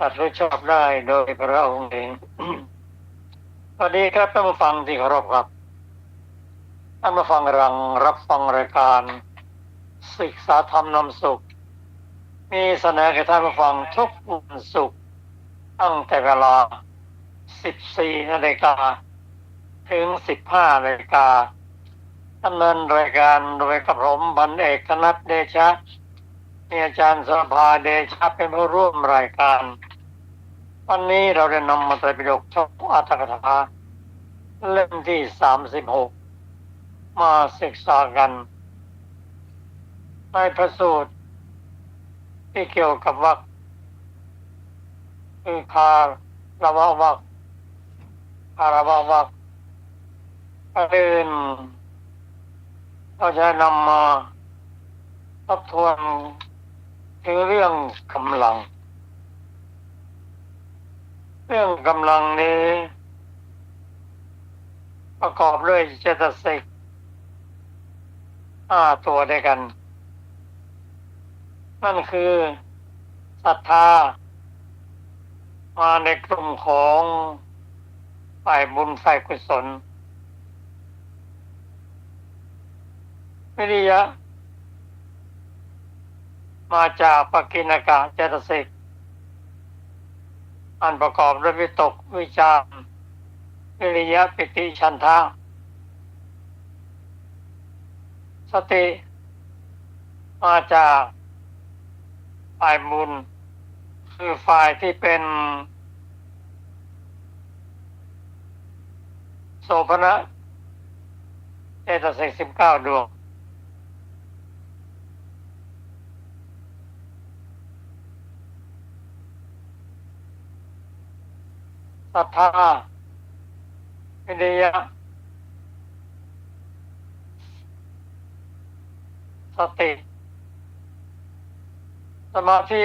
ตัดรู้ชอบได้โดยพระองค์เองสวัสดีครับท่านผู้ฟังที่เคารพครับท่านผู้ฟังกำลังรับฟังรายการศึกษาธรรมนำสุขมีเสนอแก่ท่านผู้ฟังทุกวันศุกร์ตั้งแต่เวลา 14 นาฬิกาถึง 15 นาฬิกาดำเนินรายการโดยกระผมพันเอกธนัทเดชะมีอาจารย์สภาเดชะเป็นผู้ร่วมรายการวันนี้เราได้นำมาไตรปิฎกชอบอัตถกถาเล่มที่ 36 มาศึกษากันในพระสูตรที่เกี่ยวกับวรรคคือคารวะวรรคคารวะวรรคประเด็นเราจะนำมาทบทวนถึงเรื่องกำลังนี้ประกอบด้วยเจตสิก5 ตัวด้วยกันนั่นคือศรัทธามาในกลุ่มของฝ่ายบุญฝ่ายกุศลวิริยะมาจากปกิณกะเจตสิกอันประกอบด้วยวิตกวิจารวิริยะปิติฉันทะสติมาจากฝ่ายบุญคือฝ่ายที่เป็นโสภณะเจตสิก19 ดวงศรัทธาวิริยะสติสมาธิ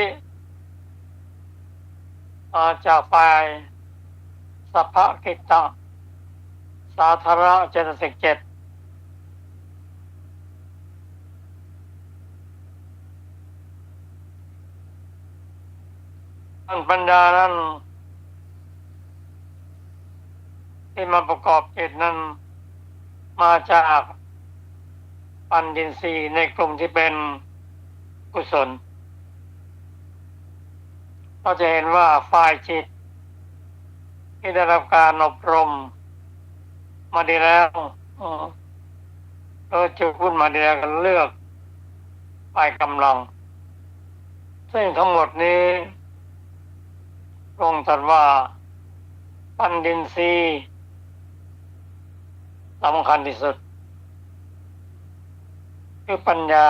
มาจากฝ่ายสัพพกิตตสาธารณเจตสิก7อันปัญญานั้นที่มาประกอบจิตนั้นมาจากปัญญินทรีย์ในกลุ่มที่เป็นกุศลเราจะเห็นว่าฝ่ายจิตที่ได้รับการอบรมมาดีแล้วเราจะพูดมาดีแล้วกันเลือกฝ่ายกำลังซึ่งทั้งหมดนี้ทรงตรัสว่าปัญญินทรีย์สำคัญที่สุดคือปัญญา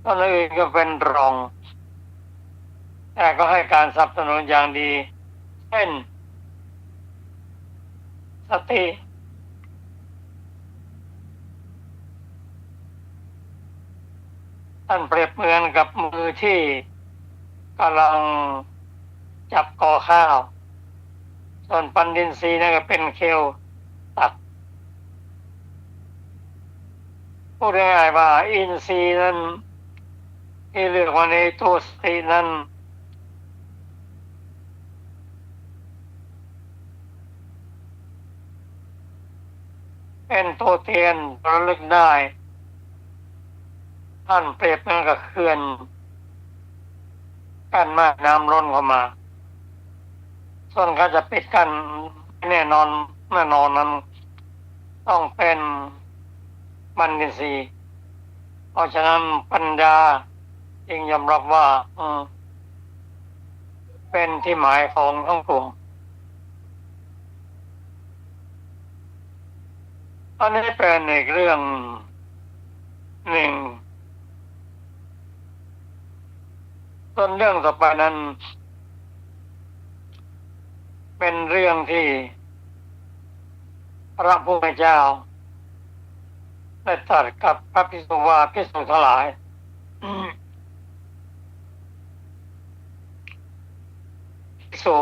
ตอนอื่นก็เป็นรองแต่ก็ให้การสนับสนุนอย่างดีเช่นสติท่านเปรียบเหมือนกับมือที่กำลังจับกอข้าวส่วนปัญญินทรีย์นั่นก็เป็นเคียวตักพูดง่ายๆว่าอินทรีย์นั้นที่เลือกมาในตัวสตินั้นเป็นตัวเทียนระลึกได้ท่านเปรียบเหมือนกับเขื่อนกั้นมากน้ำล้นเข้ามาส่วนเขาจะปิดกั้นแน่นอนนั้นต้องเป็นปัญญินทรีย์เพราะฉะนั้นปัญญาจึงยอมรับว่าเป็นที่หมายของทั้งปวงอันนี้เป็นอีกเรื่องหนึ่งส่วนเรื่องต่อไปนั้นเป็นเรื่องที่พระพุทธเจ้าได้ตรัสกับพระภิกษุว่าภิกษุทั้งหลายภิกษุ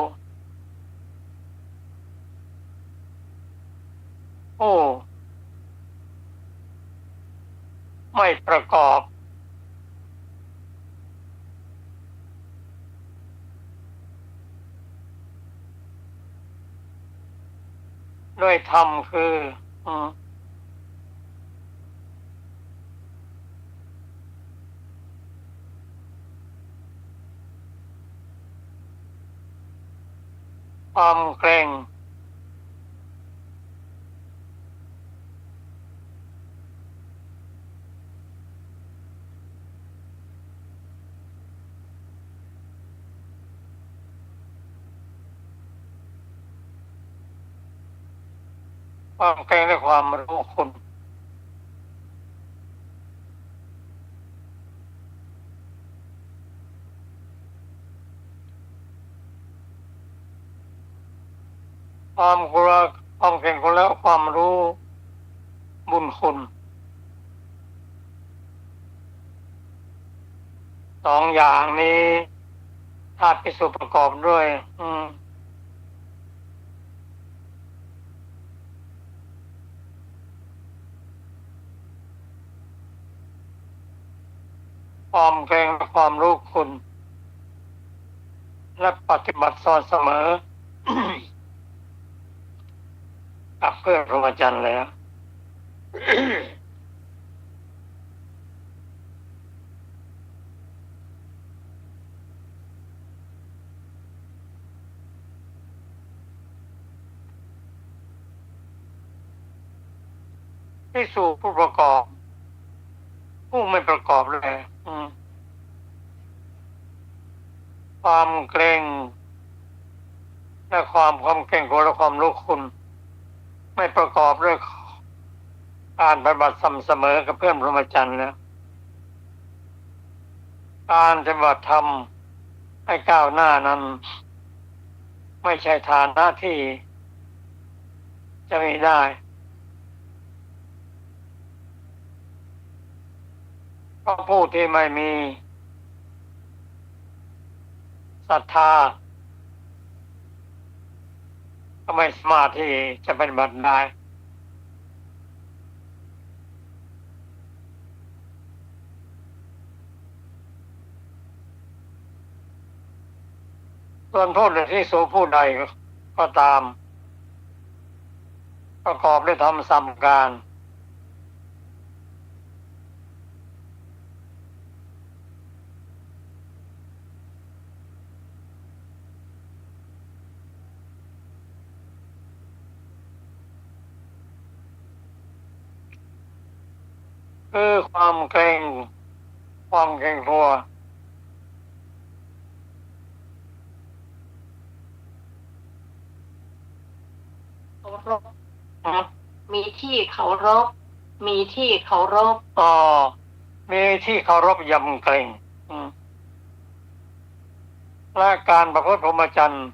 ผู้ไม่ประกอบ ด้วยธรรมคือความเกรงและความรู้คุณความกลัวความเกรงคุณแล้วความรู้บุญคุณสองอย่างนี้ถ้าพิสูจน์ประกอบด้วยความเกรงและความรู้คุณและปฏิบัติสอนเสมอ กับเพื่อนพรหมจรรย์แล้วที่สู่ผู้ประกอบผู้ไม่ประกอบเลยความเกรงและความเกรงกลัวและความรู้คุณไม่ประกอบด้วยการปฏิบัติสม่ำเสมอกับเพื่อนพรหมจรรย์แล้วการปฏิบัติธรรมให้ก้าวหน้านั้นไม่ใช่ฐานะที่จะมีได้เพราะผู้ที่ไม่มีศรัทธาก็ไม่สามารถที่จะปฏิบัติได้ส่วนผู้ที่สู่ผู้ใดก็ตามประกอบด้วยธรรมสามประการคือความเกรงกลัวเคารพมีที่เคารพมีที่เคารพมีที่เคารพยำเกรงและการประพฤติพรหมจรรย์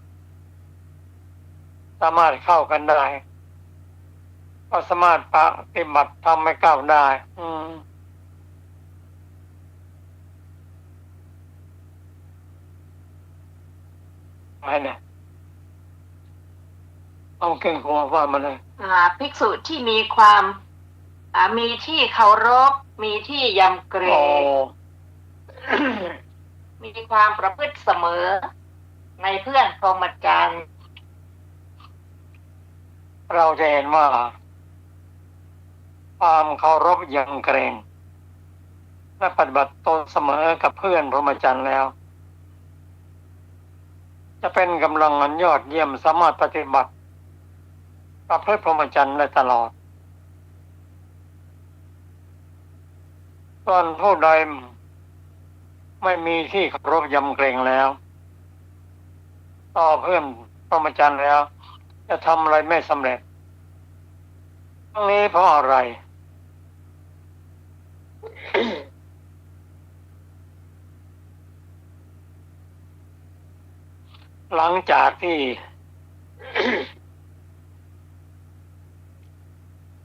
สามารถเข้ากันได้ก็สามารถปฏิบัติทำให้ก้าวได้อะไรเนี่ยเอาเก่งหัวว่ามาเลยภิกษุที่มีความมีที่เคารพมีที่ยำเกรงมีความประพฤติเสมอในเพื่อนพรหมจรรย์เราจะเห็นว่าความเคารพยำเกรงและปฏิบัติตนเสมอกับเพื่อนพรหมจรรย์แล้วจะเป็นกำลังอันยอดเยี่ยมสามารถปฏิบัติประพฤติพรหมจรรย์ได้ตลอดส่วนผู้ใดไม่มีที่เคารพยำเกรงแล้วต่อเพื่อนพรหมจรรย์แล้วจะทำอะไรไม่สำเร็จทั้งนี้เพราะอะไร หลังจากที่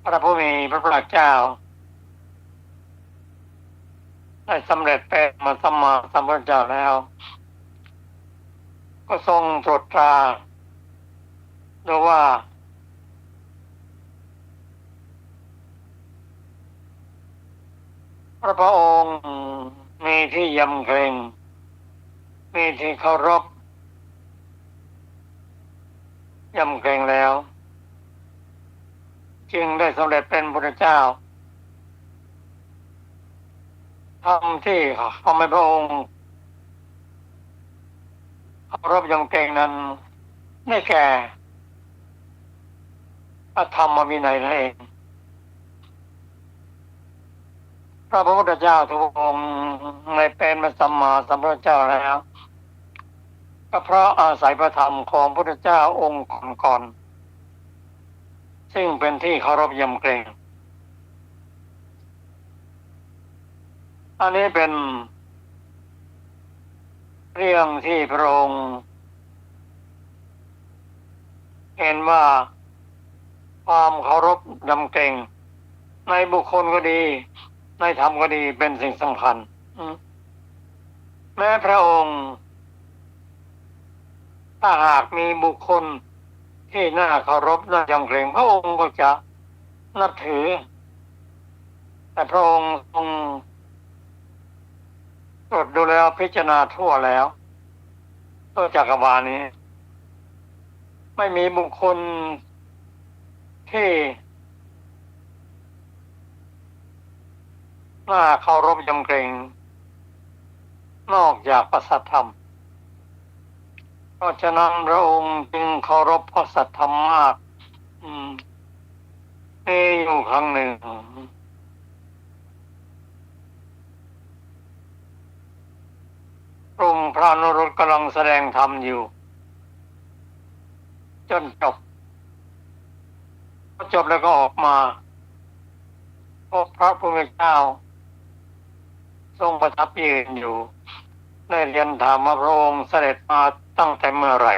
พระผู้มีพระภาคเจ้าได้สำเร็จเป็นมาสัมมาสัมพุทธเจ้าแล้วก็ทรงตรวจตราดูว่าพระองค์มีที่ยำเกรงมีที่เคารพยำเกรงแล้ว จึงได้สำเร็จเป็นพุทธเจ้าธรรมที่ทำให้พระองค์เคารพยำเกรงนั้นได้แก่พระธรรมวินัยนั่นเองพระพุทธเจ้าทุกองค์ในเป็นพระสัมมาสัมพุทธเจ้าแล้วก็เพราะอาศัยพระธรรมของพระพุทธเจ้าองค์ก่อนๆซึ่งเป็นที่เคารพยำเกรงอันนี้เป็นเรื่องที่พระองค์เห็นว่าความเคารพยำเกรงในบุคคลก็ดีในธรรมก็ดีเป็นสิ่งสำคัญแม้พระองค์ถ้าหากมีบุคคลที่น่าเคารพน่ายำเกรงพระองค์ก็จะนับถือแต่พระองค์ทรงตรวจดูแล้วพิจารณาทั่วแล้วตัวจักรวาลนี้ไม่มีบุคคลที่น่าเคารพยำเกรงนอกจากพระสัทธรรมเพราะฉะนั้นพระองค์จึงเคารพพระสัทธรรมมากมีอยู่ครั้งหนึ่งกลุ่มพระอนุรุตกำลังแสดงธรรมอยู่จนจบพอจบแล้วก็ออกมาพบพระพุทธเจ้าทรงประทับยืนอยู่ได้เรียนถามว่าพระองค์เสด็จมาตั้งแต่เมื่อไหร่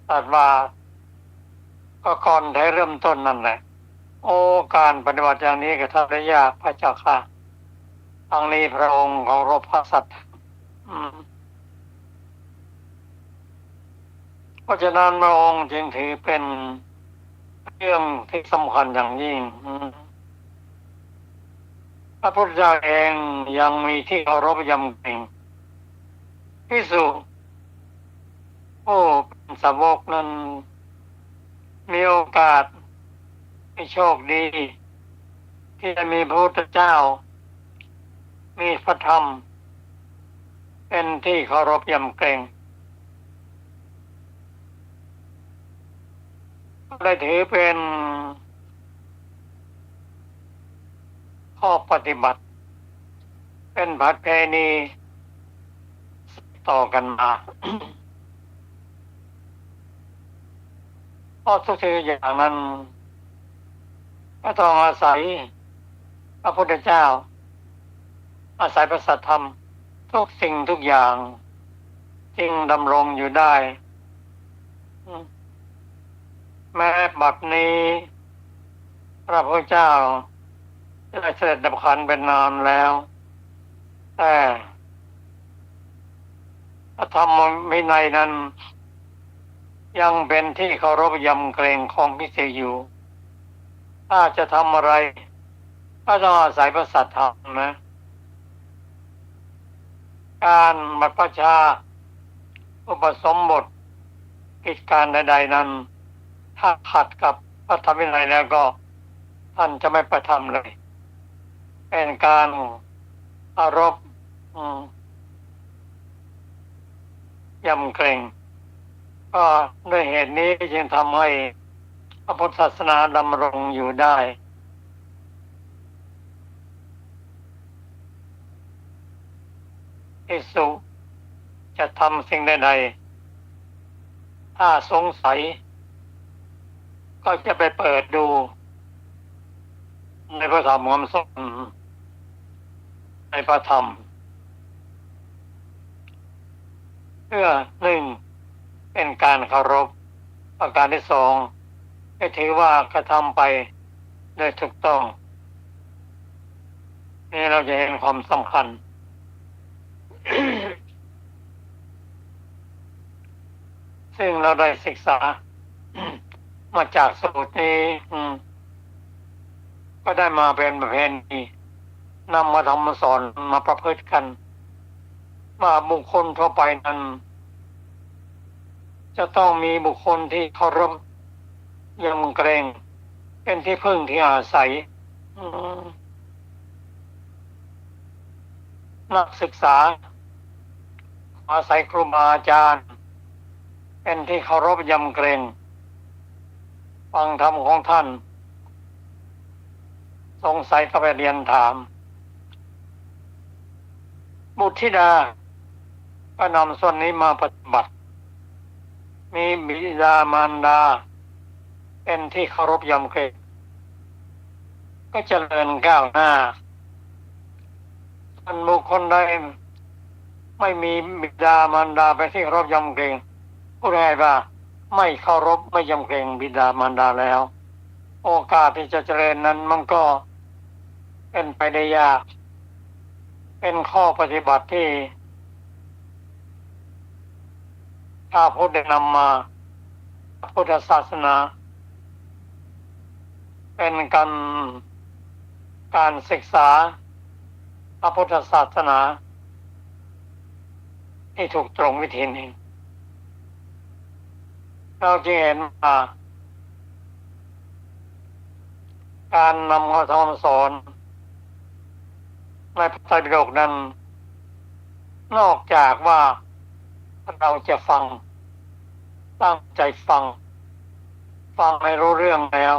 ตรัสว่าก็ก่อนได้เริ่มต้นนั่นแหละโอ้การปฏิบัติอย่างนี้ก็ทำได้ยากพระเจ้าค่ะทั้งนี้พระองค์เคารพพระสัตย์เพราะฉะนั้นพระองค์จึงถือเป็นเรื่องที่สำคัญอย่างยิ่งพระพุทธเจ้าเองยังมีที่เคารพยำเกรงภิกษุเป็นสาวกนั้นมีโอกาสที่โชคดีที่จะมีพระพุทธเจ้ามีพระธรรมเป็นที่เคารพยำเกรงได้ถือเป็นข้อปฏิบัติเป็นประเพณีต่อกันมา เพราะทุกสิ่งอย่างนั้นก็ต้องอาศัยพระพุทธเจ้าอาศัยพระสัทธรรมทุกสิ่งทุกอย่างจึงดำรงอยู่ได้แม้บัดนี้พระพุทธเจ้าได้เสด็จดับขันธ์เป็นนานแล้วแต่พระธรรมวินัยนั้นยังเป็นที่เคารพยำเกรงของภิกษุอยู่ถ้าจะทำอะไรก็ต้องอาศัยพระสัทธรรมนะการบรรพชาอุปสมบทกิจการใดๆนั้นถ้าขัดกับพระธรรมวินัยแล้วก็ท่านจะไม่ประทำเลยเป็นการเคารพยำเกรงก็ด้วยเหตุนี้จึงทำให้พระพุทธศาสนาดำรงอยู่ได้ภิกษุจะทำสิ่งใดๆถ้าสงสัยก็จะไปเปิดดูในพระธรรมคำสอนในพระธรรมเพื่อหนึ่งเป็นการเคารพประการที่สองให้ถือว่ากระทำไปโดยถูกต้องนี่เราจะเห็นความสำคัญ ซึ่งเราได้ศึกษา มาจากสูตรนี้ก็ได้มาเป็นประเพณีนำมาทำมาสอนมาประพฤติกันว่าบุคคลทั่วไปนั้นจะต้องมีบุคคลที่เคารพยำเกรง เป็นที่พึ่งที่อาศัยนักศึกษาอาศัยครูบาอาจารย์เป็นที่เคารพยำเกรงฟังธรรมของท่านสงสัยก็ไปเรียนถามบุตรธิดาก็นำส่วนนี้มาปฏิบัติมีบิดามารดาเป็นที่เคารพยำเกรงก็เจริญก้าวหน้าส่วนบุคคลใดไม่มีบิดามารดาเป็นที่เคารพยำเกรงพูดง่ายๆว่าไม่เคารพไม่ยำเกรงบิดามารดาแล้วโอกาสที่จะเจริญนั้นมันก็เป็นไปได้ยากเป็นข้อปฏิบัติที่พระพุทธได้นำมาพุทธศาสนาเป็นการศึกษาพระพุทธศาสนาที่ถูกตรงวิธีนี้เราจะเห็นว่าการนำข้อธรรมสอนในพระไตรปิฎกนั้นนอกจากว่าเราจะฟังตั้งใจฟังให้รู้เรื่องแล้ว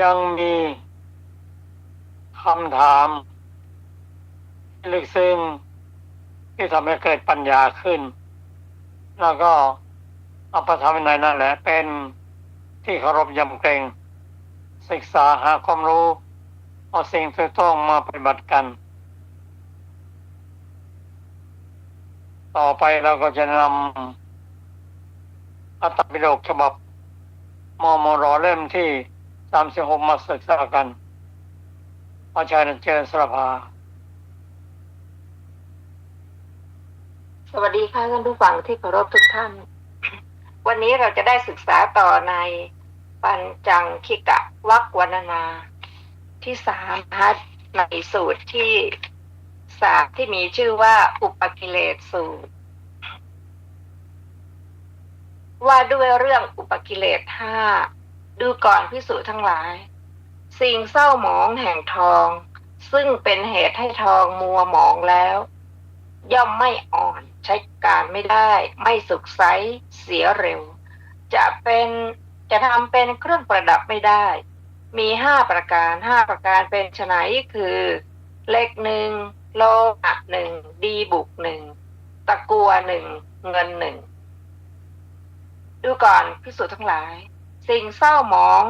ยังมีคำถามลึกซึ้งที่ทำให้เกิดปัญญาขึ้นแล้วก็เอาพระธรรมวินัยนั่นแหละเป็นที่เคารพยำเกรงศึกษาหาความรู้เอาสิ่งที่ต้องมาปฏิบัติกันต่อไปเราก็จะนำพระไตรปิฎกฉบับมร.เล่มที่36มาศึกษากันขอเชิญเจริญสรภาสวัสดีค่ะท่านผู้ฟังที่เคารพทุกท่านวันนี้เราจะได้ศึกษาต่อในปัญจังคิกะวรรควรรณนาที่3นะคะในสูตรที่3ที่มีชื่อว่าอุปกิเลสสูตรว่าด้วยเรื่องอุปกิเลส5ดูก่อนภิกษุทั้งหลายสิ่งเศร้าหมองแห่งทองซึ่งเป็นเหตุให้ทองมัวหมองแล้วย่อมไม่อ่อนใช้การไม่ได้ไม่สุขใสเสียเร็วจะทำเป็นเครื่องประดับไม่ได้มี5ประการเป็นไฉนคือเหล็ก1โลหะ1ดีบุก1ตะกั่ว1เงิน1ดูก่อนภิกษุทั้งหลายสิ่งเศร้าหมอง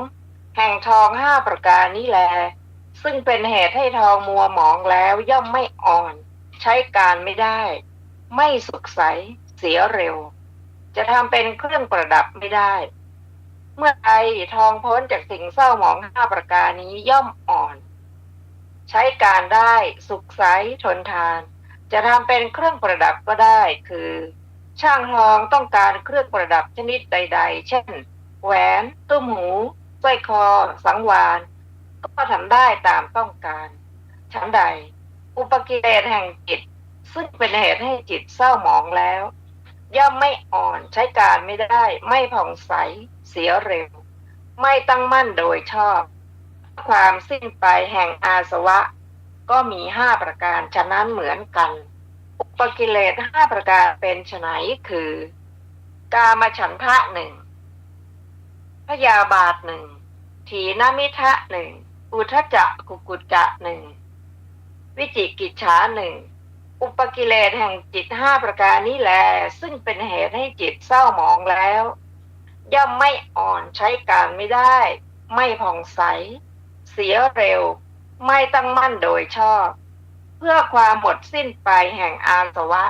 แห่งทอง5ประการนี้แลซึ่งเป็นเหตุให้ทองมัวหมองแล้วย่อมไม่อ่อนใช้การไม่ได้ไม่สุขใสเสียเร็วจะทำเป็นเครื่องประดับไม่ได้เมื่อใดทองพ้นจากสิ่งเศร้าหมอง5ประการนี้ย่อมอ่อนใช้การได้สุขใสทนทานจะทำเป็นเครื่องประดับก็ได้คือช่างทองต้องการเครื่องประดับชนิดใดๆเช่นแหวนตุ้มหูสร้อยคอสังวาลก็ทำได้ตามต้องการฉันใดอุปกิเลสแห่งจิตซึ่งเป็นเหตุให้จิตเศร้าหมองแล้วย่อมไม่อ่อนใช้การไม่ได้ไม่ผ่องใสเสียเร็วไม่ตั้งมั่นโดยชอบความสิ้นไปแห่งอาสวะก็มี5ประการฉะนั้นเหมือนกันอุปกิเลส5ประการเป็นไฉนคือกามฉันทะ1พยาบาท1ถีนมิทะ1อุทธัจจะกุกุจจะ1วิจิกิจฉา1อุปกิเลสแห่งจิต5ประการนี้แลซึ่งเป็นเหตุให้จิตเศร้าหมองแล้วย่อมไม่อ่อนใช้การไม่ได้ไม่ผ่องใสเสียเร็วไม่ตั้งมั่นโดยชอบเพื่อความหมดสิ้นไปแห่งอาสวะ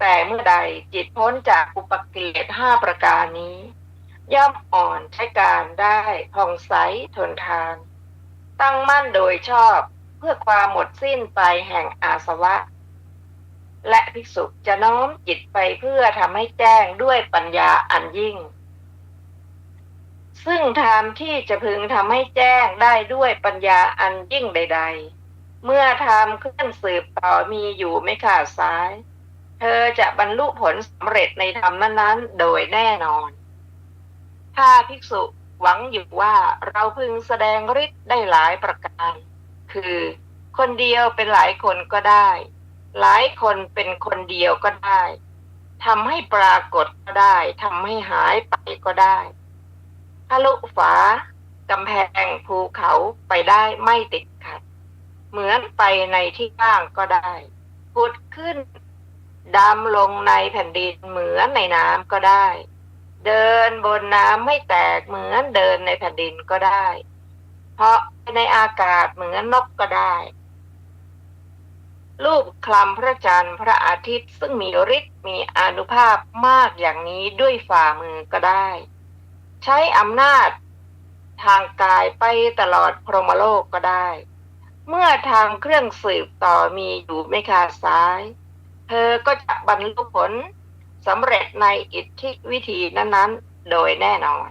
แต่เมื่อใดจิตพ้นจากอุปกิเลส5ประการนี้ย่อมอ่อนใช้การได้ผ่องใสทนทานตั้งมั่นโดยชอบเพื่อความหมดสิ้นไปแห่งอาสวะและภิกษุจะน้อมจิตไปเพื่อทำให้แจ้งด้วยปัญญาอันยิ่งซึ่งธรรมที่จะพึงทำให้แจ้งได้ด้วยปัญญาอันยิ่งใดๆเมื่อธรรมเคลื่อนสืบต่อมีอยู่ไม่ขาดสายเธอจะบรรลุผลสำเร็จในธรรมนั้นๆโดยแน่นอนถ้าภิกษุ หวังอยู่ว่าเราพึงแสดงฤทธิ์ได้หลายประการคือคนเดียวเป็นหลายคนก็ได้หลายคนเป็นคนเดียวก็ได้ทำให้ปรากฏก็ได้ทำให้หายไปก็ได้ทะลุฝากำแพงภูเขาไปได้ไม่ติดขัดเหมือนไปในที่ว่างก็ได้ผุดขึ้นดำลงในแผ่นดินเหมือนในน้ำก็ได้เดินบนน้ำไม่แตกเหมือนเดินในแผ่นดินก็ได้เพราะในอากาศเหมือนนกก็ได้รูปคลำพระจันทร์พระอาทิตย์ซึ่งมีฤทธิ์มีอานุภาพมากอย่างนี้ด้วยฝ่ามือก็ได้ใช้อำนาจทางกายไปตลอดพรหมโลกก็ได้เมื่อทางเครื่องสืบต่อมีอยู่ไม่ขาดสายเธอก็จะบรรลุผลสำเร็จในอิทธิวิธีนั้นๆโดยแน่นอน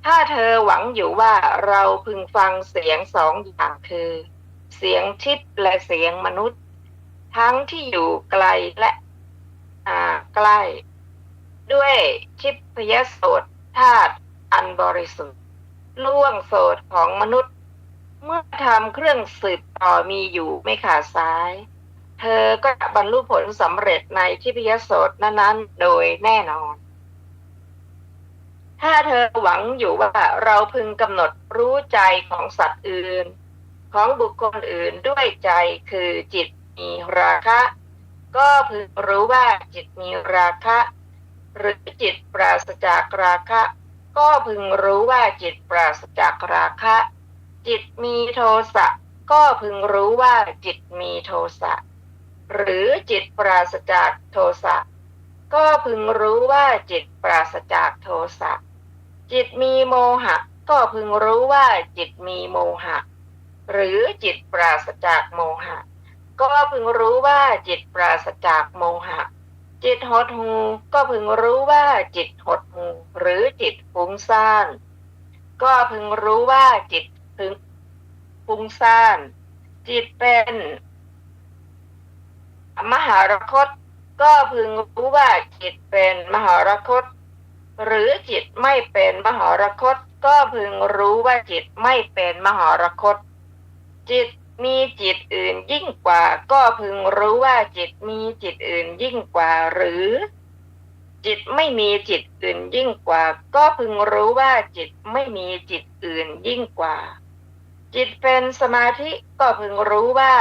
ถ้าเธอหวังอยู่ว่าเราพึงฟังเสียงสองอย่างคือเสียงทิพย์และเสียงมนุษย์ทั้งที่อยู่ไกลและใกล้ด้วยทิพยโสตธาตุอันบริสุทธิ์ล่วงโสตของมนุษย์เมื่อทำเครื่องสืบต่อมีอยู่ไม่ขาดสายเธอก็จะบรรลุผลสำเร็จในทิพยโสตนั้นๆโดยแน่นอนถ้าเธอหวังอยู่ว่าเราพึงกำหนดรู้ใจของสัตว์อื่นของบุคคลอื่นด้วยใจคือจิตมีราคะก็พึงรู้ว่าจิตมีราคะหรือจิตปราศจากราคะก็พึงรู้ว่าจิตปราศจากราคะจิตมีโทสะก็พึงรู้ว่าจิตมีโทสะหรือจิตปราศจากโทสะก็พึงรู้ว่าจิตปราศจากโทสะจิตมีโมหะก็พึงรู้ว่าจิตมีโมหะหรือจิตปราศจากโมหะก็พึงรู้ว่าจิตปราศจากโมหะจิตหดหู่ก็พึงรู้ว่าจิตหดหู่หรือจิตฟุ้งซ่านก็พึงรู้ว่าจิตฟุ้งซ่านจิตเป็นมหรคตก็พึงรู้ว่าจิตเป็นมหรคตหรือจิตไม่เป็นมหรคตก็พึงรู้ว่าจิตไม่เป็นมหรคตจิตมีจิตอื่นยิ่งกว่าก็พึงรู้ว่าจิตมีจิตอื่นยิ่งกว่าหรือจิตไม่มีจิตอื่นยิ่งกว่าก็พึงรู้ว่าจิตไม่มีจิตอื่นยิ่งกว่าจิตเป็นสมาธิก็พึงรู้ว่า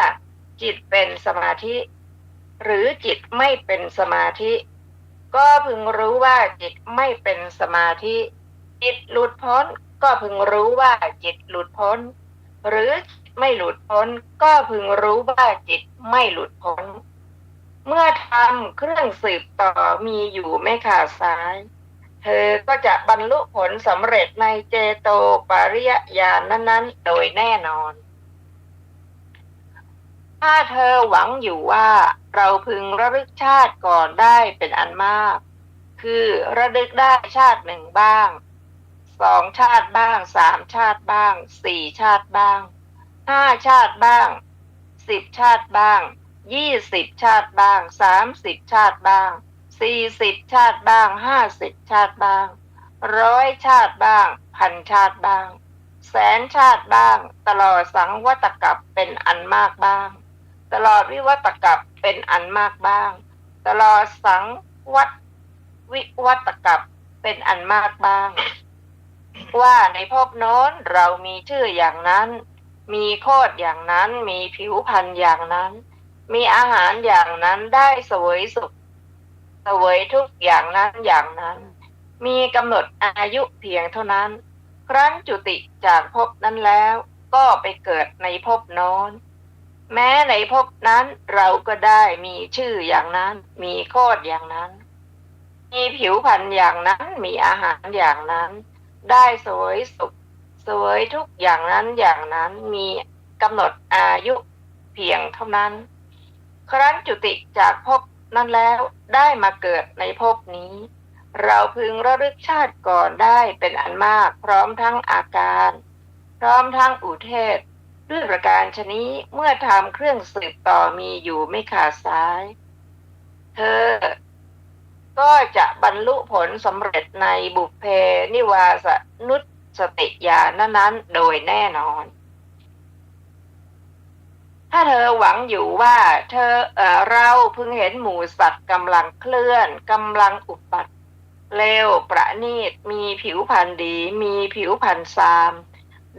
จิตเป็นสมาธิหรือจิตไม่เป็นสมาธิก็พึงรู้ว่าจิตไม่เป็นสมาธิจิตหลุดพ้นก็พึงรู้ว่าจิตหลุดพ้นหรือไม่หลุดพ้นก็พึงรู้ว่าจิตไม่หลุดพ้นเมื่อทำเครื่องสืบต่อมีอยู่ไม่ขาดสายเธอก็จะบรรลุผลสำเร็จในเจโตปริยญาณนั้นๆโดยแน่นอนถ้าเธอหวังอยู่ว่าเราพึงระลึกชาติก่อนได้เป็นอันมากคือระลึกได้ชาติหนึ่งบ้าง2 ชาติบ้าง3 ชาติบ้าง4 ชาติบ้าง5 ชาติบ้าง10 ชาติบ้าง20 ชาติบ้าง30 ชาติบ้าง40 ชาติบ้าง50 ชาติบ้าง100 ชาติบ้าง1,000 ชาติบ้าง100,000 ชาติบ้างตลอดสังวัตกัปเป็นอันมากบ้างตลอดวิวัตกัปเป็นอันมากบ้างตลอดสังวิวัตกัปเป็นอันมากบ้างว่าในภพโน้นเรามีชื่ออย่างนั้นมีโคตรอย่างนั้นมีผิวพรรณอย่างนั้นมีอาหารอย่างนั้นได้เสวยสุขเสวยทุกอย่างนั้นอย่างนั้นมีกำหนดอายุเพียงเท่านั้นครั้นจุติจากภพนั้นแล้วก็ไปเกิดในภพโน้นแม้ในภพนั้นเราก็ได้มีชื่ออย่างนั้นมีโคตรอย่างนั้นมีผิวพรรณอย่างนั้นมีอาหารอย่างนั้นได้เสวยสุขเสวยทุกอย่างนั้นอย่างนั้นมีกำหนดอายุเพียงเท่านั้นครั้นจุติจากภพนั้นแล้วได้มาเกิดในภพนี้เราพึงระลึกชาติก่อนได้เป็นอันมากพร้อมทั้งอาการพร้อมทั้งอุเทศด้วยประการชนี้เมื่อทำเครื่องสืบต่อมีอยู่ไม่ขาดสายเธอ ก็จะบรรลุผลสำเร็จในบุพเพนิวาสนุสติญาณนั้นๆโดยแน่นอน ถ้าเธอหวังอยู่ว่าเราพึงเห็นหมู่สัตว์กำลังเคลื่อนกำลังอุบัติเลวประณีตมีผิวพรรณดีมีผิวพรรณซาม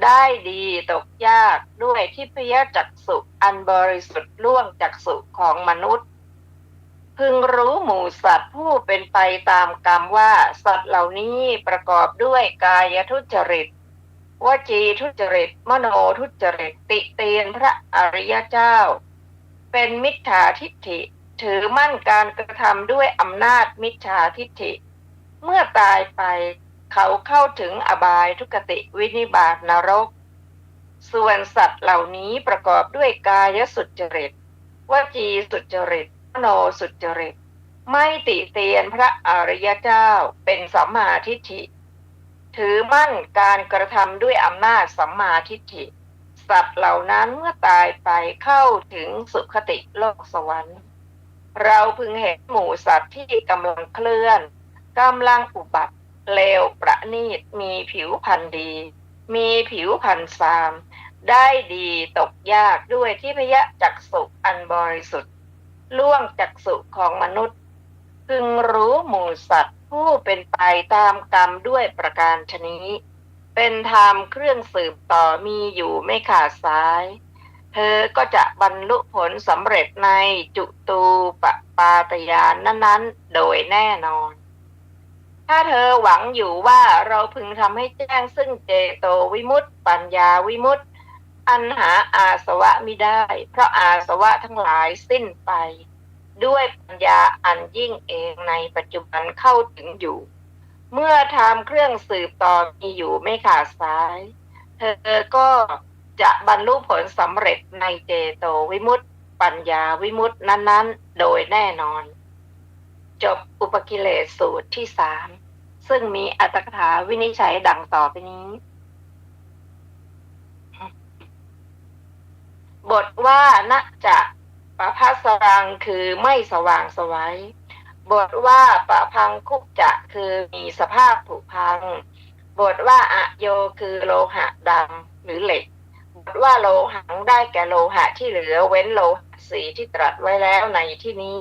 ได้ดีตกยากด้วยทิพยจักษุอันบริสุทธิ์ล่วงจักษุของมนุษย์พึงรู้หมู่สัตว์ผู้เป็นไปตามกรรมว่าสัตว์เหล่านี้ประกอบด้วยกายทุจริตวจีทุจริตมโนทุจริตติเตียนพระอริยเจ้าเป็นมิจฉาทิฏฐิถือมั่นการกระทำด้วยอำนาจมิจฉาทิฏฐิเมื่อตายไปเขาเข้าถึงอบายทุกติวินิบาตนรกส่วนสัตว์เหล่านี้ประกอบด้วยกายสุจริตวจีสุจริตมโนสุจริตไม่ติเตียนพระอริยเจ้าเป็นสัมมาทิฏฐิถือมั่นการกระทำด้วยอำนาจสัมมาทิฏฐิสัตว์เหล่านั้นเมื่อตายไปเข้าถึงสุคติโลกสวรรค์เราพึงเห็นหมู่สัตว์ที่กำลังเคลื่อนกำลังอุบัติเลวประณีตมีผิวพรรณดีมีผิวพรรณซามได้ดีตกยากด้วยทิพยจักษุอันบริสุทธิ์ล่วงจักษุของมนุษย์พึงรู้หมู่สัตว์ผู้เป็นไปตามกรรมด้วยประการชนี้เป็นธรรมเครื่องสืบต่อมีอยู่ไม่ขาดสายเธอก็จะบรรลุผลสำเร็จในจุตูปปาตญาณนั้นๆโดยแน่นอนถ้าเธอหวังอยู่ว่าเราพึงทำให้แจ้งซึ่งเจโตวิมุตติปัญญาวิมุตติอันหาอาสวะมิได้เพราะอาสวะทั้งหลายสิ้นไปด้วยปัญญาอันยิ่งเองในปัจจุบันเข้าถึงอยู่เมื่อทำเครื่องสืบต่อมีอยู่ไม่ขาดสายเธอก็จะบรรลุผลสำเร็จในเจโตวิมุตติปัญญาวิมุตตินั้นๆโดยแน่นอนจบอุปกิเลสสูตรที่3ซึ่งมีอรรถกถาวินิจฉัยดังต่อไปนี้บทว่านะจะปะพัสรังคือไม่สว่างไสวบทว่าปะพังคุกจะคือมีสภาพผุพังบทว่าอโยคือโลหะดำหรือเหล็กบทว่าโลหังได้แก่โลหะที่เหลือเว้นโลหะสีที่ตรัสไว้แล้วในที่นี้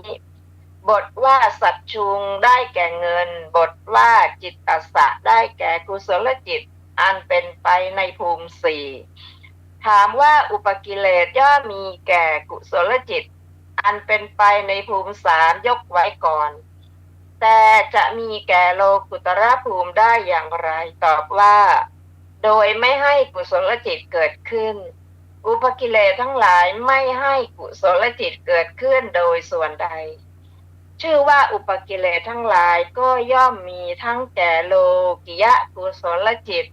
บทว่าสัจชุงได้แก่เงินบทว่าจิตตัสสะได้แก่กุศลจิตอันเป็นไปในภูมิ4ถามว่าอุปกิเลสย่อมมีแก่กุศลจิตอันเป็นไปในภูมิ3ยกไว้ก่อนแต่จะมีแก่โลกุตระภูมิได้อย่างไรตอบว่าโดยไม่ให้กุศลจิตเกิดขึ้นอุปกิเลสทั้งหลายไม่ให้กุศลจิตเกิดขึ้นโดยส่วนใดชื่อว่าอุปกิเลสทั้งหลายก็ย่อมมีทั้งแก่โลกิยะกุศลจิต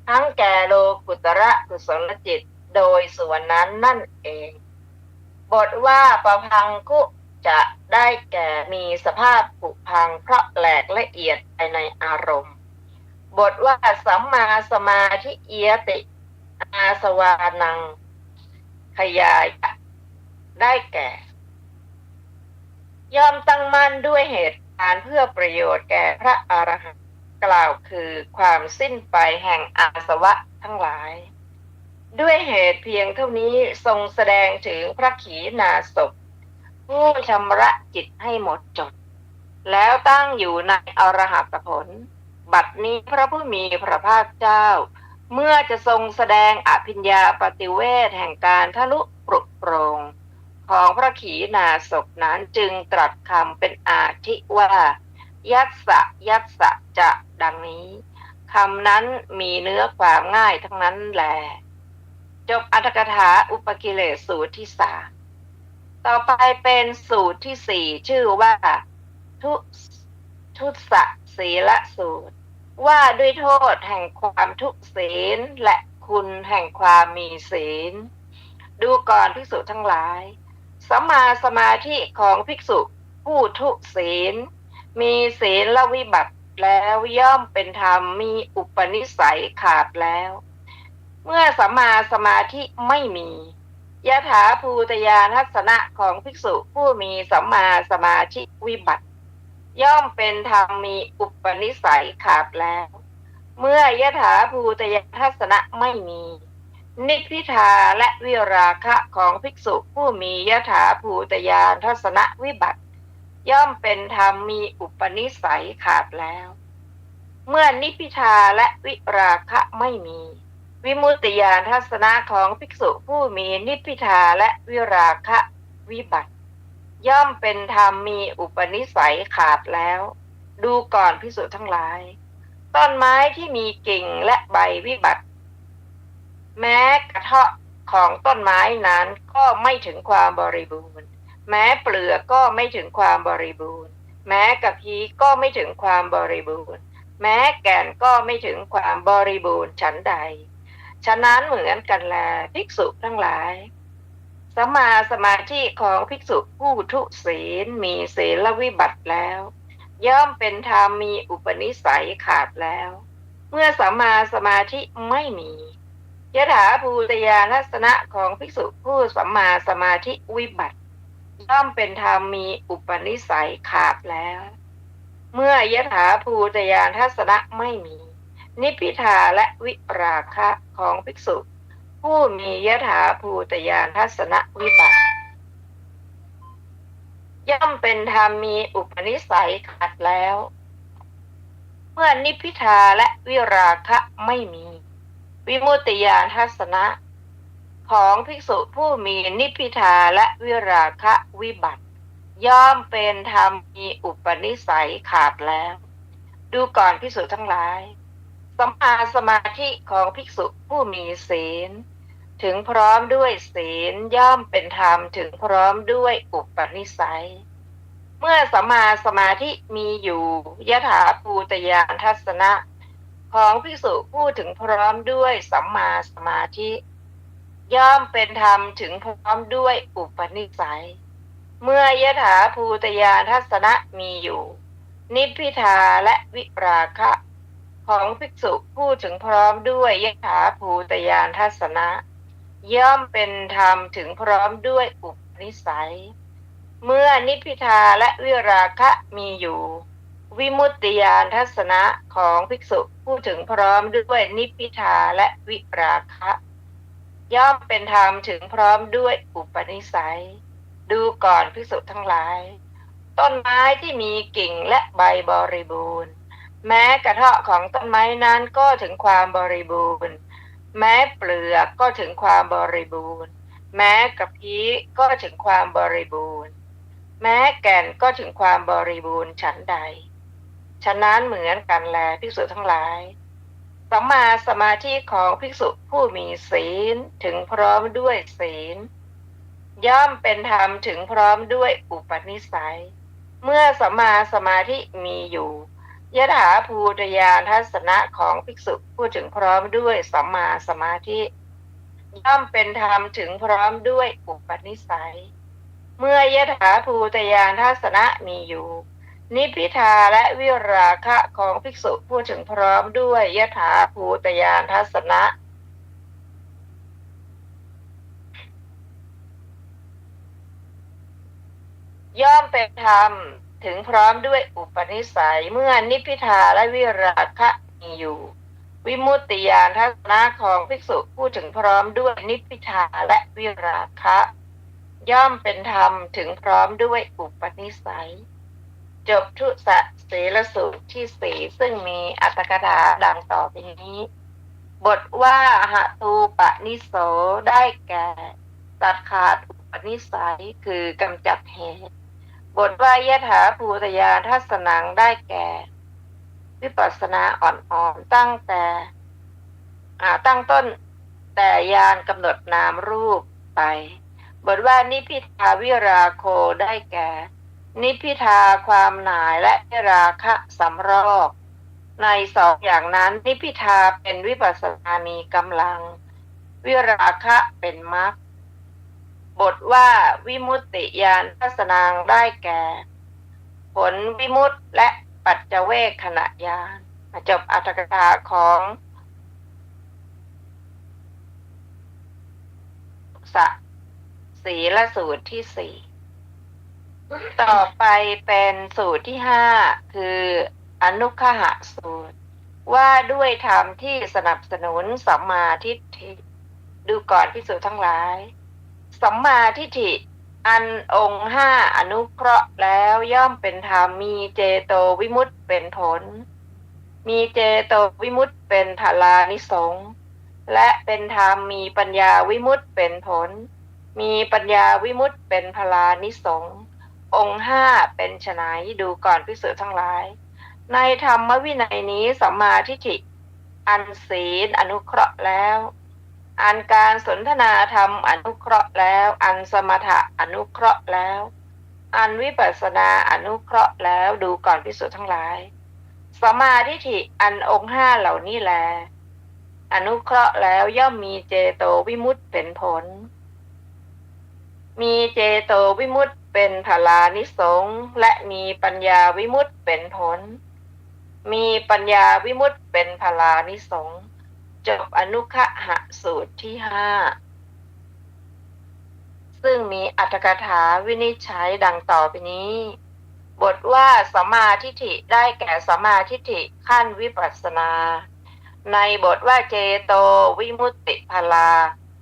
ทั้งแก่โลกุตระกุศลจิตโดยส่วนนั้นนั่นเองบทว่าปะพังคุจะได้แก่มีสภาพผุพังเพราะแหลกละเอียดไปในอารมณ์บทว่าสัมมาสมาธิเอียติอาสวานังขยายได้แก่ย่อมตั้งมั่นด้วยเหตุการณ์เพื่อประโยชน์แก่พระอรหันต์กล่าวคือความสิ้นไปแห่งอาสวะทั้งหลายด้วยเหตุเพียงเท่านี้ทรงแสดงถึงพระขีณาสพผู้ชำระจิตให้หมดจดแล้วตั้งอยู่ในอรหัตผลบัดนี้พระผู้มีพระภาคเจ้าเมื่อจะทรงแสดงอภิญญาปฏิเวทแห่งการทะลุปรุโปรงของพระขีณาสพนั้นจึงตรัสคำเป็นอาทิว่ายัสสะยัสสะจะดังนี้คำนั้นมีเนื้อความง่ายทั้งนั้นแลจบอรรถกถาอุปกิเลสสูตรที่3ต่อไปเป็นสูตรที่4ชื่อว่าทุสะศีลสูตรว่าด้วยโทษแห่งความทุศีลและคุณแห่งความมีศีลดูก่อนภิกษุทั้งหลายสัมมาสมาธิของภิกษุผู้ทุศีลมีศีลละวิบัติแล้วย่อมเป็นธรรมมีอุปนิสัยขาดแล้วเมื่อสัมมาสมาธิไม่มียถาภูตญาณทัศนะของภิกษุผู้มีสัมมาสมาธิวิบัติ ย่อมเป็นธรรมมีอุปนิสัยขาดแล้ว เมื่อยถาภูตยทัศนะไม่มี นิพพิทาและวิราคะของภิกษุผู้มียถาภูตยานทัศนวิบัติ ย่อมเป็นธรรมมีอุปนิสัยขาดแล้ว เมื่อนิพพิทาและวิราคะไม่มี วิมุตติญาณทัศนะของภิกษุผู้มีนิพพิทาและวิราคะวิบัติ ย่อมเป็นธรรมมีอุปนิสัยขาดแล้ว ดูก่อนภิกษุทั้งหลาย ต้นไม้ที่มีกิ่งและใบวิบัติ แม้กระเทาะของต้นไม้นั้นก็ไม่ถึงความบริบูรณ์ แม้เปลือกก็ไม่ถึงความบริบูรณ์ แม้กะพีก็ไม่ถึงความบริบูรณ์ แม้แก่นก็ไม่ถึงความบริบูรณ์ฉันใด ฉะนั้นเหมือนกันแลภิกษุทั้งหลายสัมมาสมาธิของภิกษุผู้ทุศีลมีศีลวิบัติแล้ว ย่อมเป็นธรรมมีอุปนิสัยขาดแล้ว เมื่อสัมมาสมาธิไม่มียถาภูตยานัสนะของภิกษุผู้สัมมาสมาธิวิบัติย่อมเป็นธรรมมีอุปนิสัยขาดแล้ว เมื่อยถาภูตยานทัศนะไม่มี นิพพิทาและวิราคะของภิกษุผู้มียถาภูตยานทัศนวิบัติย่อมเป็นธรรมมีอุปนิสัยขาดแล้ว เมื่อนิพพิทาและวิราคะไม่มี วิมุตติญาณทัศนะของภิกษุผู้มีนิพพิทาและวิราคะวิบัติย่อมเป็นธรรมมีอุปนิสัยขาดแล้ว ดูก่อนภิกษุทั้งหลายสัมมาสมาธิของภิกษุผู้มีศีลถึงพร้อมด้วยศีลย่อมเป็นธรรมถึงพร้อมด้วยอุปนิสัย เมื่อสัมมาสมาธิมีอยู่ยถาภูตญาณทัศนะของภิกษุผู้ถึงพร้อมด้วยสัมมาสมาธิย่อมเป็นธรรมถึงพร้อมด้วยอุปนิสัย เมื่อยถาภูตญาณทัศนะมีอยู่นิพพิทาและวิราคะของภิกษุผู้ถึงพร้อมด้วยยถาภูตญาณทัศนะย่อมเป็นธรรมถึงพร้อมด้วยอุปนิสัย เมื่อนิพพิทาและวิราคะมีอยู่วิมุตติญาณทัศนะของภิกษุผู้ถึงพร้อมด้วยนิพพิทาและวิราคะย่อมเป็นธรรมถึงพร้อมด้วยอุปนิสัย ดูก่อนภิกษุทั้งหลายต้นไม้ที่มีกิ่งและใบบริบูรณ์แม้กระเทาะของต้นไม้นั้นก็ถึงความบริบูรณ์แม้เปลือกก็ถึงความบริบูรณ์แม้กระพี้ก็ถึงความบริบูรณ์แม้แก่นก็ถึงความบริบูรณ์ฉันใดฉะนั้นเหมือนกันแลภิกษุทั้งหลายสัมมาสมาธิของภิกษุผู้มีศีลถึงพร้อมด้วยศีลย่อมเป็นธรรมถึงพร้อมด้วยอุปนิสัย เมื่อสัมมาสมาธิมีอยู่ยถาภูตญาณทัศนะของภิกษุผู้ถึงพร้อมด้วยสัมมาสมาธิย่อมเป็นธรรมถึงพร้อมด้วยอุปนิสัย เมื่อยถาภูตญาณทัศนะมีอยู่นิพพิทาและวิราคะของภิกษุผู้ถึงพร้อมด้วยยถาภูตญาณทัศนะย่อมเป็นธรรมถึงพร้อมด้วยอุปนิสัยเมื่อนิพพิทาและวิราคะมีอยู่วิมุตติญาณทัศนะของภิกษุผู้ถึงพร้อมด้วยนิพพิทาและวิราคะย่อมเป็นธรรมถึงพร้อมด้วยอุปนิสัยจบทุสศีลสูตรที่สี่ซึ่งมีอรรถกถาดังต่อไปนี้บทว่าหตูปนิโสได้แก่ตัดขาดอุปนิสัยคือกำจัดเหตุบทว่ายถาภูตญาณทัศนังได้แก่วิปัสสนาอ่อนๆตั้งต้นแต่ญาณกำหนดนามรูปไปบทว่านิพพิทาวิราโคได้แก่นิพพิทาความหน่ายและวิราคะสำรอกในสองอย่างนั้นนิพพิทาเป็นวิปัสสนามีกำลังวิราคะเป็นมรรคบทว่าวิมุตติญาณทัศนังได้แก่ผลวิมุตติและปัจเจเวคขณะญาณจบอรรถกถาของศีลสูตรที่สี่ ต่อไปเป็นสูตรที่ห้าคืออนุคหะสูตรว่าด้วยธรรมที่สนับสนุนสัมมาทิฏฐิดูก่อนภิกษุทั้งหลายสัมมาทิฏฐิอันองค์ห้าอนุเคราะห์แล้วย่อมเป็นธรรมมีเจโตวิมุตติเป็นผลมีเจโตวิมุตติเป็นพลานิสงส์และเป็นธรรมมีปัญญาวิมุตติเป็นผลมีปัญญาวิมุตติเป็นพลานิสงส์องค์ห้าเป็นไฉนดูก่อนภิกษุทั้งหลายในธรรมวินัยนี้สัมมาทิฏฐิอันศีลอนุเคราะห์แล้วอันการสนทนาธรรมอนุเคราะห์แล้วอันสมถะอนุเคราะห์แล้วอันวิปัสสนาอนุเคราะห์แล้วดูก่อนภิกษุทั้งหลายสัมมาทิฏฐิอันองค์ห้าเหล่านี้แลอนุเคราะห์แล้วย่อมมีเจโตวิมุตติเป็นผลมีเจโตวิมุตติเป็นพลานิสงส์และมีปัญญาวิมุตติเป็นผลมีปัญญาวิมุตติเป็นพลานิสงส์จบอนุคหะสูตรที่ห้าซึ่งมีอรรถกถาวินิจฉัยดังต่อไปนี้บทว่าสัมมาทิฏฐิได้แก่สัมมาทิฏฐิขั้นวิปัสสนาในบทว่าเจโตวิมุตติพลา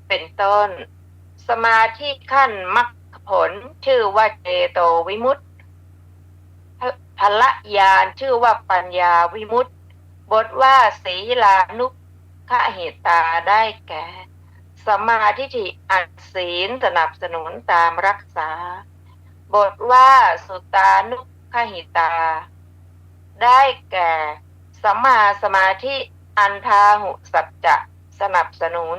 เป็นต้นสมาธิขั้นมรรคผลชื่อว่าเจโตวิมุตติพละญาณชื่อว่าปัญญาวิมุตติบทว่าศีลานุขเหตาได้แก่สัมมาทิฏฐิอันศีลสนับสนุนตามรักษาบทว่าสุตานุขหิตาได้แก่สัมมาสมาธิอันพาหุสัจจะสนับสนุน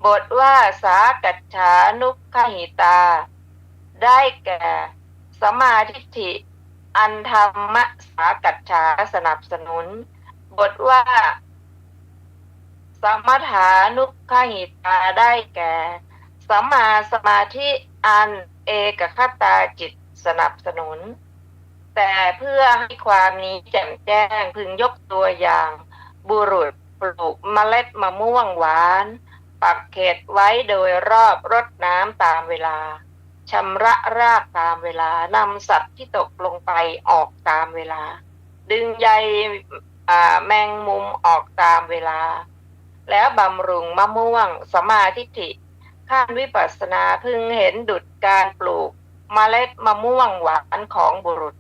บทว่าสากัจฉานุขหิตาได้แก่สัมมาทิฏฐิอันธรรมสากัจฉาสนับสนุนบทว่าสมถานุขหิตาได้แก่สัมมาสมาธิอันเอกคตาจิตสนับสนุนแต่เพื่อให้ความนี้แจ่มแจ้งพึงยกตัวอย่างบุรุษปลูกเมล็ดมะม่วงหวานปักเขตไว้โดยรอบรดน้ำตามเวลาชำระรากตามเวลานำสัตว์ที่ตกลงไปออกตามเวลาดึงใยแมงมุมออกตามเวลาแล้วบำรุงมะม่วงสัมมาทิฏฐิขั้นวิปัสสนาพึงเห็นดุจการปลูกเมล็ดมะม่วงหวานของบุรุษ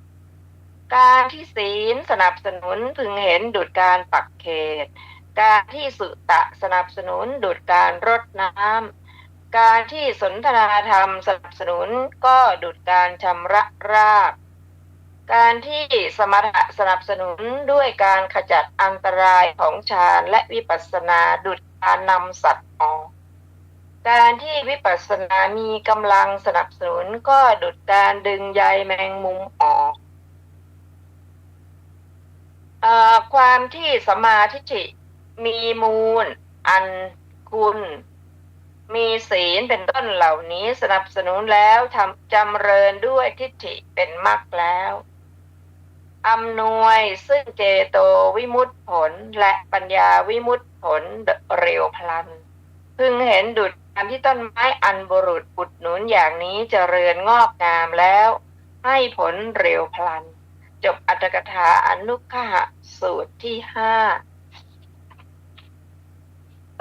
การที่ศีลสนับสนุนพึงเห็นดุจการปักเขตการที่สุตะสนับสนุนดุจการรดน้ำการที่สนทนาธรรมสนับสนุนก็ดุจการชำระรากการที่สมถะสนับสนุนด้วยการขจัดอันตรายของฌานและวิปัสสนาดุจการนำสัตว์ออกการที่วิปัสสนามีกำลังสนับสนุนก็ดุจการดึงใยแมงมุมออกความที่สัมมาทิฏฐิมีมูลอันคุณมีศีลเป็นต้นเหล่านี้สนับสนุนแล้วจำเริญด้วยทิฏฐิเป็นมรรคแล้วอำนวยซึ่งเจโตวิมุตติผลและปัญญาวิมุตติผลเร็วพลันพึงเห็นดุจการที่ต้นไม้อันบุรุษอุดหนุนอย่างนี้เจริญงอกงามแล้วให้ผลเร็วพลันจบอรรถกถาอนุคหะสูตรที่ห้า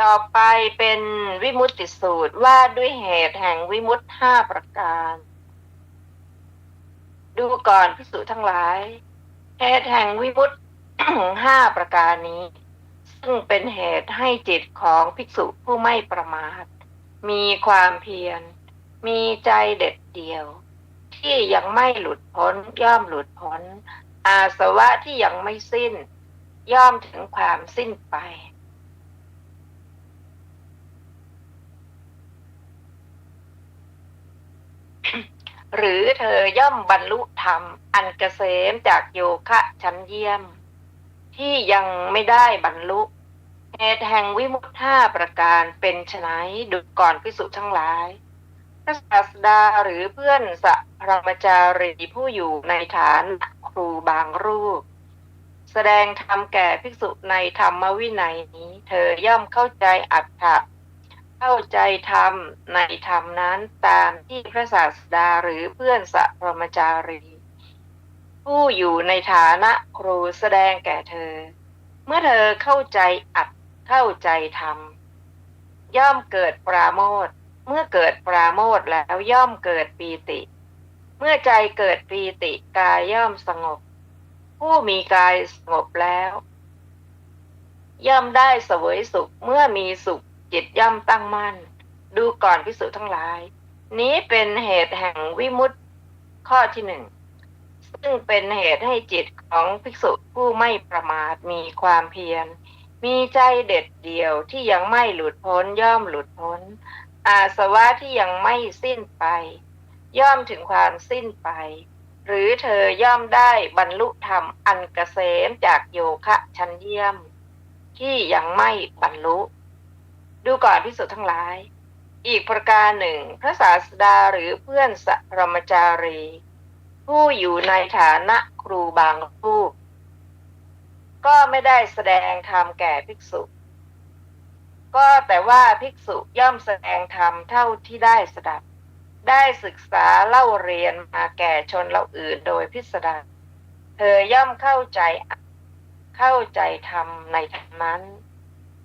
ต่อไปเป็นวิมุตติสูตรว่าด้วยเหตุแห่งวิมุตติห้าประการดูก่อนภิกษุทั้งหลายเหตุแห่งวิมุตติห้าประการนี้ซึ่งเป็นเหตุให้จิตของภิกษุผู้ไม่ประมาทมีความเพียรมีใจเด็ดเดี่ยวที่ยังไม่หลุดพ้นย่อมหลุดพ้นอาสวะที่ยังไม่สิ้นย่อมถึงความสิ้นไปหรือเธอย่อมบรรลุธรรมอันเกษมจากโยคะชั้นเยี่ยมที่ยังไม่ได้บรรลุเหตุแห่งวิมุตติห้าประการเป็นไฉนดุจก่อนภิกษุทั้งหลายพระศาสดาหรือเพื่อนสัพพมจารีผู้อยู่ในฐานครูบางรูปแสดงธรรมแก่ภิกษุในธรรมวินัยนี้เธอย่อมเข้าใจอัตถะพ เข้าใจธรรมในธรรมนั้นตามที่พระศาสดาหรือเพื่อนสัพพมจารีผู้อยู่ในฐานะครูแสดงแก่เธอเมื่อเธอเข้าใจอัดเข้าใจธรรมย่อมเกิดปราโมทย์เมื่อเกิดปราโมทย์แล้วย่อมเกิดปีติเมื่อใจเกิดปีติกายย่อมสงบผู้มีกายสงบแล้วย่อมได้เสวยสุขเมื่อมีสุขจิตย่อมตั้งมั่นดูก่อนภิกษุทั้งหลายนี้เป็นเหตุแห่งวิมุตติข้อที่หนึ่งซึ่งเป็นเหตุให้จิตของภิกษุผู้ไม่ประมาทมีความเพียรมีใจเด็ดเดี่ยวที่ยังไม่หลุดพ้นย่อมหลุดพ้นอาสวะที่ยังไม่สิ้นไปย่อมถึงความสิ้นไปหรือเธอย่อมได้บรรลุธรรมอันเกษมจากโยคะชั้นเยี่ยมที่ยังไม่บรรลุดูก่อนภิกษุทั้งหลายอีกประการหนึ่งพระศาสดาหรือเพื่อนสัพพมจารีผู้อยู่ในฐานะครูบางรูปก็ไม่ได้แสดงธรรมแก่ภิกษุก็แต่ว่าภิกษุย่อมแสดงธรรมเท่าที่ได้สดับได้ศึกษาเล่าเรียนมาแก่ชนเหล่าอื่นโดยพิสดารเธอย่อมเข้าใจธรรมในธรรมนั้น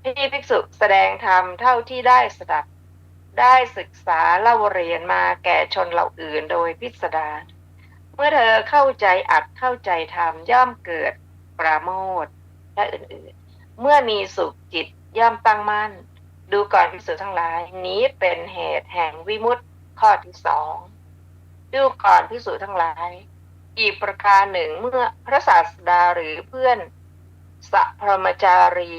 ที่ภิกษุแสดงธรรมเท่าที่ได้สดับได้ศึกษาเล่าเรียนมาแก่ชนเหล่าอื่นโดยพิสดารเมื่อเธอเข้าใจอัดเข้าใจธรรมย่อมเกิดปราโมทย์และอื่นๆเมื่อมีสุขจิตย่อมตั้งมั่นดูก่อนภิกษุทั้งหลายนี้เป็นเหตุแห่งวิมุตติข้อที่สองดูก่อนภิกษุทั้งหลายอีกประการหนึ่งเมื่อพระศาสดาหรือเพื่อนสัพพมจารี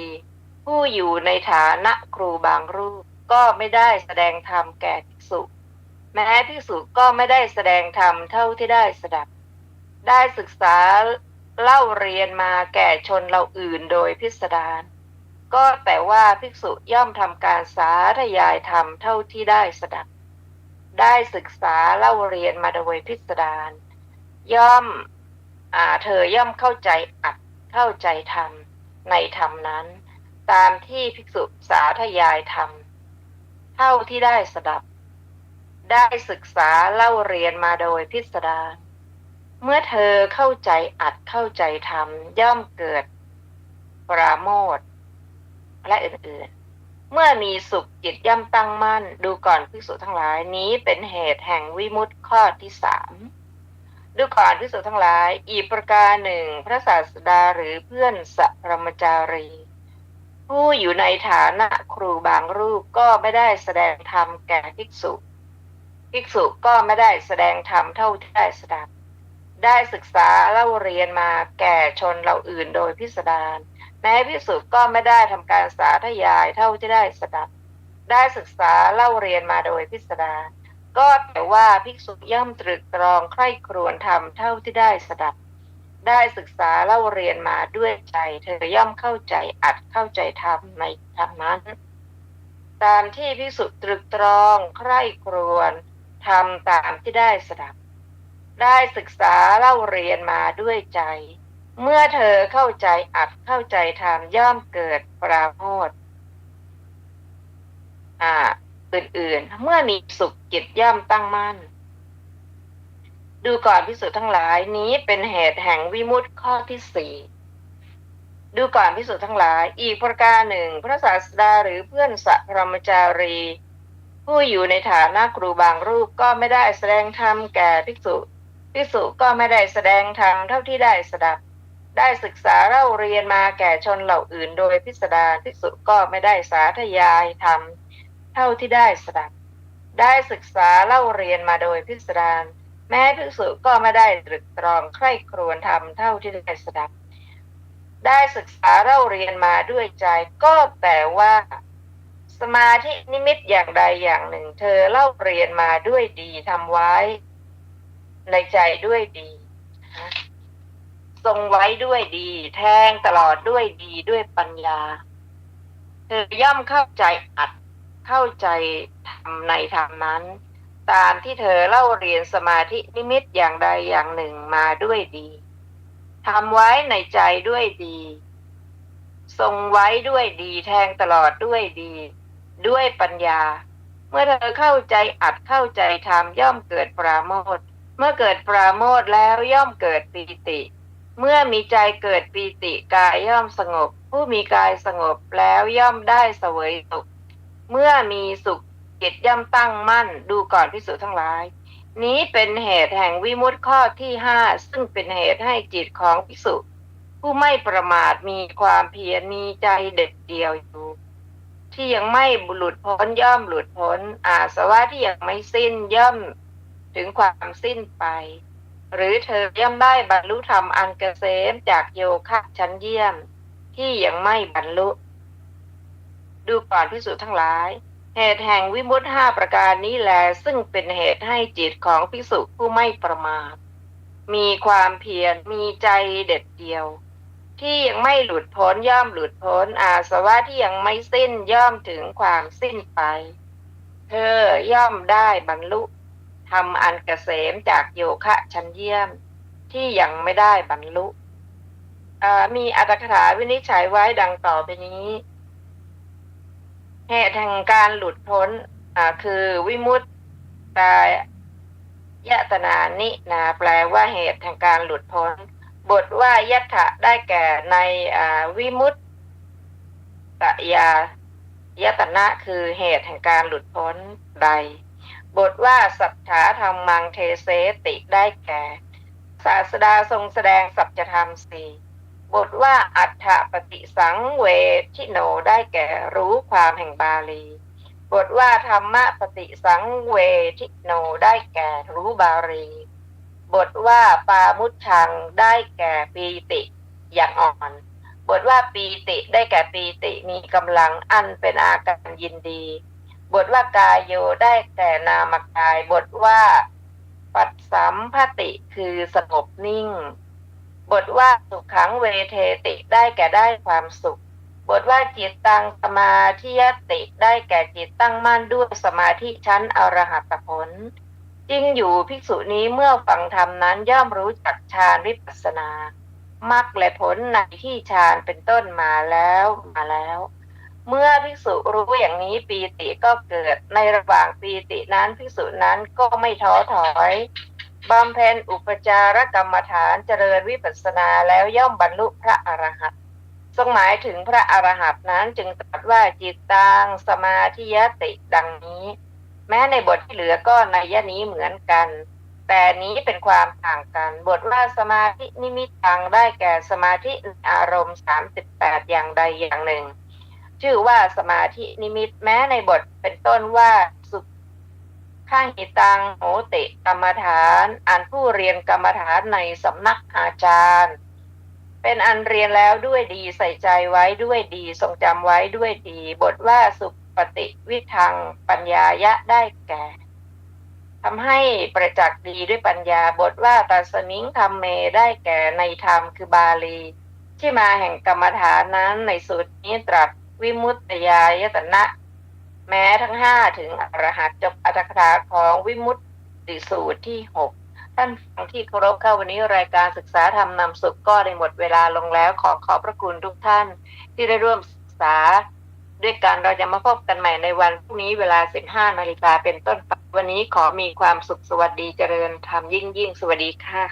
ผู้อยู่ในฐานะครูบางรูปก็ไม่ได้แสดงธรรมแก่ภิกษุแม้ภิกษุก็ไม่ได้แสดงธรรมเท่าที่ได้สดับได้ศึกษาเล่าเรียนมาแก่ชนเหล่าอื่นโดยพิสดารก็แต่ว่าภิกษุย่อมทำการสาธยายธรรมเท่าที่ได้สดับได้ศึกษาเล่าเรียนมาโดยพิสดารเธอย่อมเข้าใจอัดเข้าใจธรรมในธรรมนั้นตามที่ภิกษุสาธยายธรรมเท่าที่ได้สดับได้ศึกษาเล่าเรียนมาโดยพิสดารเมื่อเธอเข้าใจอัดเข้าใจธรรมย่อมเกิดปราโมทย์และอื่นๆเมื่อมีสุขจิตย่อมตั้งมั่นดูก่อนภิกษุทั้งหลายนี้เป็นเหตุแห่งวิมุตติข้อที่สามดูก่อนภิกษุทั้งหลายอีกประการหนึ่งพระศาสดาหรือเพื่อนสัพพมจารีผู้อยู่ในฐานะครูบางรูปก็ไม่ได้แสดงธรรมแก่ภิกษุก็ไม่ได้แสดงธรรมเท่าที่ได้สดับได้ศึกษาเล่าเรียนมาแก่ชนเหล่าอื่นโดยพิสดารแม้ภิกษุก็ไม่ได้ทำการสาธยายเท่าที่ได้สดับได้ศึกษาเล่าเรียนมาโดยพิสดารก็แต่ว่าภิกษุย่อมตรึกตรองใคร่ครวญธรรมเท่าที่ได้สดับได้ศึกษาเล่าเรียนมาด้วยใจเธอย่อมเข้าใจอัดเข้าใจธรรมในธรรมนั้นตามที่ภิกษุตรึกตรองใคร่ครวญทำตามที่ได้สดับได้ศึกษาเล่าเรียนมาด้วยใจเมื่อเธอเข้าใจอัดเข้าใจธรรมย่อมเกิดปราโมทย์อื่นๆเมื่อมีสุขจิตย่อมตั้งมั่นดูก่อนภิกษุทั้งหลายนี้เป็นเหตุแห่งวิมุตติข้อที่สี่ดูก่อนภิกษุทั้งหลายอีกประการหนึ่งพระศาสดาหรือเพื่อนสัพพมจารีผู้อยู่ในฐานะครูบางรูปก็ไม่ได้แสดงธรรมแก่ภิกษุก็ไม่ได้แสดงธรรมเท่าที่ได้สดับได้ศึกษาเล่าเรียนมาแก่ชนเหล่าอื่นโดยพิสดารภิกษุก็ไม่ได้สาธยายธรรมเท่าที่ได้สดับได้ศึกษาเล่าเรียนมาโดยพิสดารแม้ภิกษุก็ไม่ได้ตรึกตรองใคร่ครวญธรรมเท่าที่ได้สดับได้ศึกษาเล่าเรียนมาด้วยใจก็แต่ว่าสมาธินิมิตอย่างใดอย่างหนึ่งเธอเล่าเรียนมาด้วยดีทำไว้ในใจด้วยดีทรงไว้ด้วยดีแทงตลอดด้วยดีด้วยปัญญาเธอย่อมเข้าใจอัดเข้าใจธรรมในธรรมนั้นตามที่เธอเล่าเรียนสมาธินิมิตอย่างใดอย่างหนึ่งมาด้วยดีทำไว้ในใจด้วยดีทรงไว้ด้วยดีแทงตลอดด้วยดี ด้วยปัญญาเมื่อเธอเข้าใจอัดเข้าใจธรรมย่อมเกิดปราโมทย์เมื่อเกิดปราโมทย์แล้วย่อมเกิดปีติเมื่อมีใจเกิดปีติกายย่อมสงบผู้มีกายสงบแล้วย่อมได้เสวยสุขเมื่อมีสุขจิตย่อมตั้งมั่นดูก่อนภิกษุทั้งหลายนี้เป็นเหตุแห่งวิมุตติข้อที่5ซึ่งเป็นเหตุให้จิตของภิกษุผู้ไม่ประมาทมีความเพียรมีใจเด็ดเดี่ยวอยู่ที่ยังไม่หลุดพ้นย่อมหลุดพ้นอาสวะที่ยังไม่สิ้นย่อมถึงความสิ้นไปหรือเธอย่อมได้บรรลุธรรมอันเกษมจากโยคะชั้นเยี่ยมที่ยังไม่บรรลุดูก่อนภิกษุทั้งหลายเหตุแห่งวิมุตติ5ประการนี้แลซึ่งเป็นเหตุให้จิตของภิกษุผู้ไม่ประมาทมีความเพียรมีใจเด็ดเดี่ยวที่ยังไม่หลุดพ้นย่อมหลุดพ้นอาสวะที่ยังไม่สิ้นย่อมถึงความสิ้นไปเธอย่อมได้บรรลุธรรมอันเกษมจากโยคะชั้นเยี่ยมที่ยังไม่ได้บรรลุมีอรรถกถาวินิจฉัยไว้ดังต่อไปนี้เหตุแห่งการหลุดพ้นคือวิมุตตายตนานินะแปลว่าเหตุแห่งการหลุดพ้นบทว่ายัตถะได้แก่ในวิมุตตยายตนะคือเหตุแห่งการหลุดพ้นใดบทว่าสัทธาธรรมังเทเสติได้แก่ศาสดาทรงแสดงสัจธรรมสี่บทว่าอัฏฐปฏิสังเวทิโนได้แก่รู้ความแห่งบาลีบทว่าธรรมปฏิสังเวทิโนได้แก่รู้บาลีบทว่าปามุจฉังได้แก่ปีติอย่างอ่อนบทว่าปีติได้แก่ปีติมีกำลังอันเป็นอาการยินดีบทว่ากายโยได้แก่นามกายบทว่าปัสสัมภติคือสงบนิ่งบทว่าสุขังเวเทติได้แก่ได้ความสุขบทว่าจิตตังสมาธิยติได้แก่จิตตั้งมั่นด้วยสมาธิชั้นอรหัตผลจริงอยู่ภิกษุนี้เมื่อฟังธรรมนั้นย่อมรู้จักฌานวิปัสสนามรรคและผลในที่ฌานเป็นต้นมาแล้วเมื่อภิกษุรู้อย่างนี้ปีติก็เกิดในระหว่างปีตินั้นภิกษุนั้นก็ไม่ท้อถอยบำเพ็ญอุปจารกรรมฐานเจริญวิปัสสนาแล้วย่อมบรรลุพระอรหันต์ทรงหมายถึงพระอรหันต์นั้นจึงตรัสว่าจิตตังสมาธิยติดังนี้แม้ในบทที่เหลือก็นัยนี้เหมือนกันแต่นี้เป็นความต่างกันบทว่าสมาธินิมิตตังได้แก่สมาธิอารมณ์38อย่างใดอย่างหนึ่งชื่อว่าสมาธินิมิตแม้ในบทเป็นต้นว่าสุข้างหิตังโหติกรรมฐานอันผู้เรียนกรรมฐานในสำนักอาจารย์เป็นอันเรียนแล้วด้วยดีใส่ใจไว้ด้วยดีทรงจำไว้ด้วยดีบทว่าสุปฏิวิทังปัญญายะได้แก่ทำให้ประจักษ์ดีด้วยปัญญาบทว่าตัสมิงธรรมเมได้แก่ในธรรมคือบาลีที่มาแห่งกรรมฐานนั้นในสูตรนี้ตรัสวิมุตตยายตนะแม้ทั้ง5ถึงอรหัตจบอรรถกถาของวิมุตติสูตรที่6ท่านฟังที่เคารพเข้าวันนี้รายการศึกษาธรรมนำสุขก็ได้หมดเวลาลงแล้วขอพระคุณทุกท่านที่ได้ร่วมศึกษาด้วยกันเราจะมาพบกันใหม่ในวันพรุ่งนี้เวลา 15 นาฬิกาเป็นต้นไปวันนี้ขอมีความสุขสวัสดีเจริญธรรมยิ่งสวัสดีค่ะ